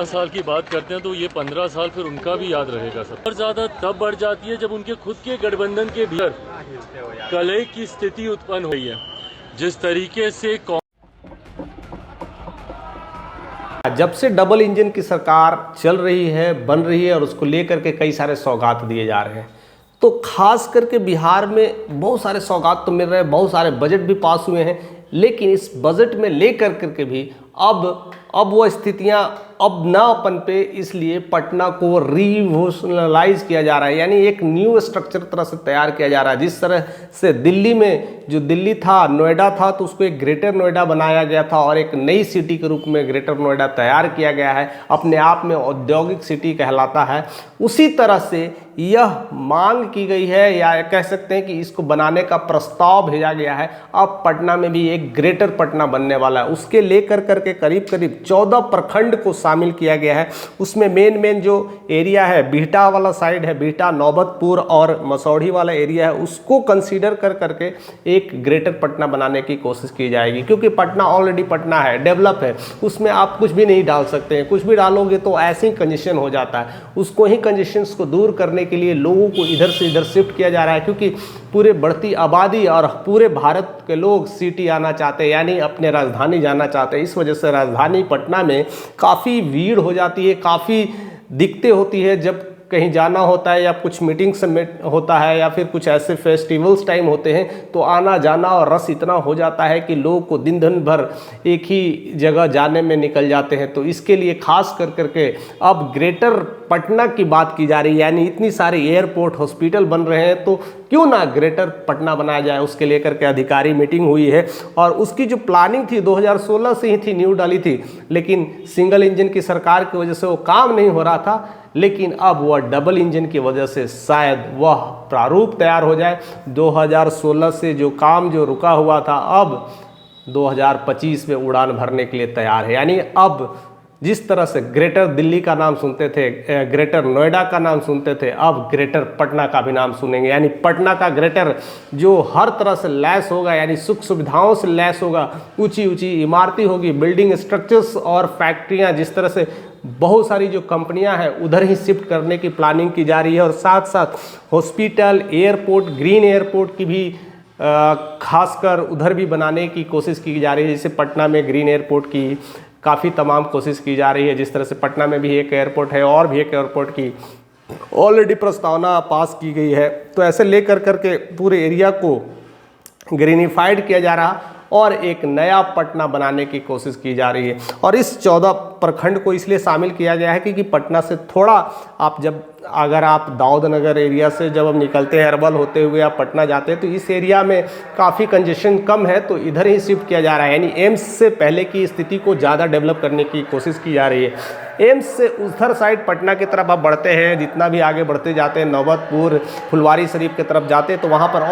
साल की बात करते हैं तो ये 15 साल फिर उनका भी याद रहेगा सब। और ज़्यादा तब बढ़ जाती है जब उनके खुद के गठबंधन के भीतर कलह की स्थिति उत्पन्न हुई है। जिस तरीके से जब से डबल इंजन की सरकार चल रही है, बन रही है और उसको लेकर के कई सारे सौगात दिए जा रहे हैं, तो खास करके बिहार में बहुत सारे सौगात तो मिल रहे हैं, बहुत सारे बजट भी पास हुए हैं, लेकिन इस बजट में लेकर करके भी अब वो स्थितियां अब ना पनपे, इसलिए पटना को रिवोशनलाइज किया जा रहा है, यानी एक न्यू स्ट्रक्चर तरह से तैयार किया जा रहा है। जिस तरह से दिल्ली में जो दिल्ली था, नोएडा था, तो उसको एक ग्रेटर नोएडा बनाया गया था और एक नई सिटी के रूप में ग्रेटर नोएडा तैयार किया गया है, अपने आप में औद्योगिक सिटी कहलाता है। उसी तरह से यह मांग की गई है, या कह सकते हैं कि इसको बनाने का प्रस्ताव भेजा गया है। अब पटना में भी एक ग्रेटर पटना बनने वाला है, उसके लेकर करके करीब करीब 14 प्रखंड को शामिल किया गया है। उसमें मेन जो एरिया है, बिहटा वाला साइड है, बिहटा, नौबतपुर और मसौढ़ी वाला एरिया है, उसको कंसीडर कर करके एक ग्रेटर पटना बनाने की कोशिश की जाएगी। क्योंकि पटना ऑलरेडी पटना है, डेवलप है, उसमें आप कुछ भी नहीं डाल सकते हैं। कुछ भी डालोगे तो ऐसे ही कंजेशन हो जाता है। उसको ही कंजेशंस को दूर करने के लिए लोगों को इधर से इधर शिफ्ट किया जा रहा है, क्योंकि पूरे बढ़ती आबादी और पूरे भारत के लोग सिटी आना चाहते हैं, यानी अपने राजधानी जाना चाहते हैं। इस वजह से राजधानी पटना में काफ़ी भीड़ हो जाती है, काफ़ी दिक्कतें होती है जब कहीं जाना होता है या कुछ मीटिंग समिट होता है या फिर कुछ ऐसे फेस्टिवल्स टाइम होते हैं, तो आना जाना और रस इतना हो जाता है कि लोग को दिन भर एक ही जगह जाने में निकल जाते हैं। तो इसके लिए खास कर करके अब ग्रेटर पटना की बात की जा रही है, यानी इतनी सारी एयरपोर्ट, हॉस्पिटल बन रहे हैं, तो क्यों ना ग्रेटर पटना बनाया जाए। उसके लेकर के अधिकारी मीटिंग हुई है और उसकी जो प्लानिंग थी 2016 से ही थी, न्यू डाली थी, लेकिन सिंगल इंजन की सरकार की वजह से वो काम नहीं हो रहा था। लेकिन अब वह डबल इंजन की वजह से शायद वह प्रारूप तैयार हो जाए। 2016 से जो काम जो रुका हुआ था, अब 2025 में उड़ान भरने के लिए तैयार है। यानी अब जिस तरह से ग्रेटर दिल्ली का नाम सुनते थे, ग्रेटर नोएडा का नाम सुनते थे, अब ग्रेटर पटना का भी नाम सुनेंगे। यानी पटना का ग्रेटर जो हर तरह से लैस होगा, यानी सुख सुविधाओं से लैस होगा, ऊंची ऊंची इमारतें होगी, बिल्डिंग स्ट्रक्चर्स और फैक्ट्रियां, जिस तरह से बहुत सारी जो कंपनियां हैं उधर ही शिफ्ट करने की प्लानिंग की जा रही है। और साथ साथ हॉस्पिटल, एयरपोर्ट, ग्रीन एयरपोर्ट की भी खासकर उधर भी बनाने की कोशिश की जा रही है। जैसे पटना में ग्रीन एयरपोर्ट की काफ़ी तमाम कोशिश की जा रही है, जिस तरह से पटना में भी एक एयरपोर्ट है और भी एक एयरपोर्ट की ऑलरेडी प्रस्तावना पास की गई है। तो ऐसे लेकर करके पूरे एरिया को ग्रीनिफाइड किया जा रहा और एक नया पटना बनाने की कोशिश की जा रही है। और इस 14 प्रखंड को इसलिए शामिल किया गया है क्योंकि पटना से थोड़ा अगर आप दाऊद नगर एरिया से जब हम निकलते हैं, अरवल होते हुए आप पटना जाते हैं, तो इस एरिया में काफ़ी कंजेशन कम है, तो इधर ही शिफ्ट किया जा रहा है। यानी एम्स से पहले की स्थिति को ज़्यादा डेवलप करने की कोशिश की जा रही है। एम्स से उधर साइड पटना की तरफ आप बढ़ते हैं, जितना भी आगे बढ़ते जाते हैं, नौबतपुर, फुलवारी शरीफ की तरफ जाते हैं, तो वहाँ पर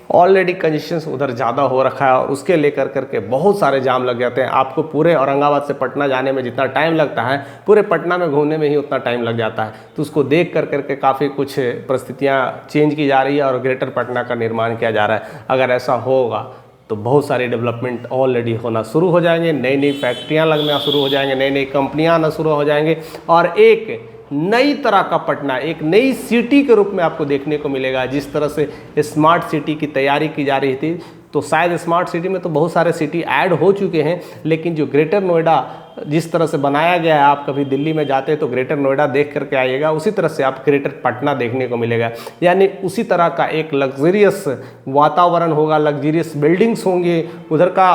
ऑलरेडी कंजेशंस उधर ज़्यादा हो रखा है और उसके लेकर करके बहुत सारे जाम लग जाते हैं। आपको पूरे औरंगाबाद से पटना जाने में जितना टाइम लगता है, पूरे पटना में घूमने में ही उतना टाइम लग जाता है। तो उसको देख कर करके काफ़ी कुछ परिस्थितियाँ चेंज की जा रही है और ग्रेटर पटना का निर्माण किया जा रहा है। अगर ऐसा होगा तो बहुत सारे डेवलपमेंट ऑलरेडी होना शुरू हो जाएंगे, नई नई फैक्ट्रियाँ लगना शुरू हो जाएंगे, नई नई कंपनियाँ आना शुरू हो जाएंगे और एक नई तरह का पटना, एक नई सिटी के रूप में आपको देखने को मिलेगा। जिस तरह से स्मार्ट सिटी की तैयारी की जा रही थी, तो शायद स्मार्ट सिटी में तो बहुत सारे सिटी ऐड हो चुके हैं, लेकिन जो ग्रेटर नोएडा जिस तरह से बनाया गया है, आप कभी दिल्ली में जाते हैं तो ग्रेटर नोएडा देख करके आइएगा, उसी तरह से आप ग्रेटर पटना देखने को मिलेगा। यानी उसी तरह का एक लग्जरियस वातावरण होगा, लग्जरियस बिल्डिंग्स होंगे, उधर का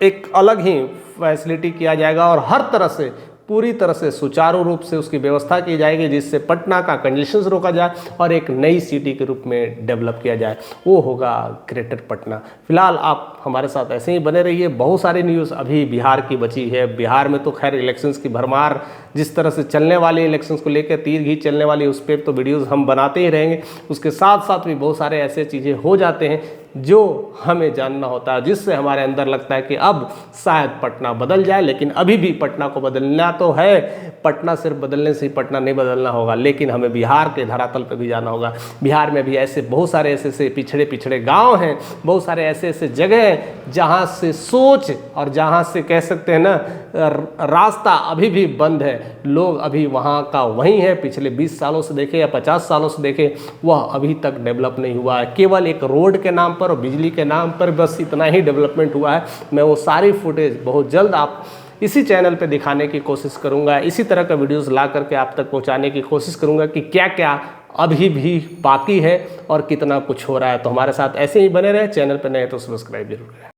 एक अलग ही फैसिलिटी किया जाएगा और हर तरह से पूरी तरह से सुचारू रूप से उसकी व्यवस्था की जाएगी, जिससे पटना का कंजेशन रोका जाए और एक नई सिटी के रूप में डेवलप किया जाए, वो होगा ग्रेटर पटना। फिलहाल आप हमारे साथ ऐसे ही बने रहिए। बहुत सारी न्यूज़ अभी बिहार की बची है। बिहार में तो खैर इलेक्शंस की भरमार, जिस तरह से चलने वाली इलेक्शंस को लेकर तीर घी चलने वाली, उस पर तो वीडियोज़ हम बनाते ही रहेंगे। उसके साथ साथ भी बहुत सारे ऐसे चीज़ें हो जाते हैं जो हमें जानना होता है, जिससे हमारे अंदर लगता है कि अब शायद पटना बदल जाए। लेकिन अभी भी पटना को बदलना तो है, पटना सिर्फ बदलने से ही पटना नहीं बदलना होगा, लेकिन हमें बिहार के धरातल पर भी जाना होगा। बिहार में भी ऐसे बहुत सारे ऐसे पिछड़े पिछड़े गांव हैं, बहुत सारे ऐसे जगह हैं जहां से सोच और जहां से कह सकते हैं ना रास्ता अभी भी बंद है। लोग अभी वहां का वहीं है, पिछले 20 सालों से देखें या 50 सालों से देखें, वह अभी तक डेवलप नहीं हुआ है। केवल एक रोड के नाम पर और बिजली के नाम पर बस इतना ही डेवलपमेंट हुआ है। मैं वो सारी फुटेज बहुत जल्द आप इसी चैनल पे दिखाने की कोशिश करूंगा, इसी तरह का वीडियोस ला करके आप तक पहुंचाने की कोशिश करूंगा कि क्या क्या अभी भी बाकी है और कितना कुछ हो रहा है। तो हमारे साथ ऐसे ही बने रहे, चैनल पे नए तो सब्सक्राइब जरूर करें।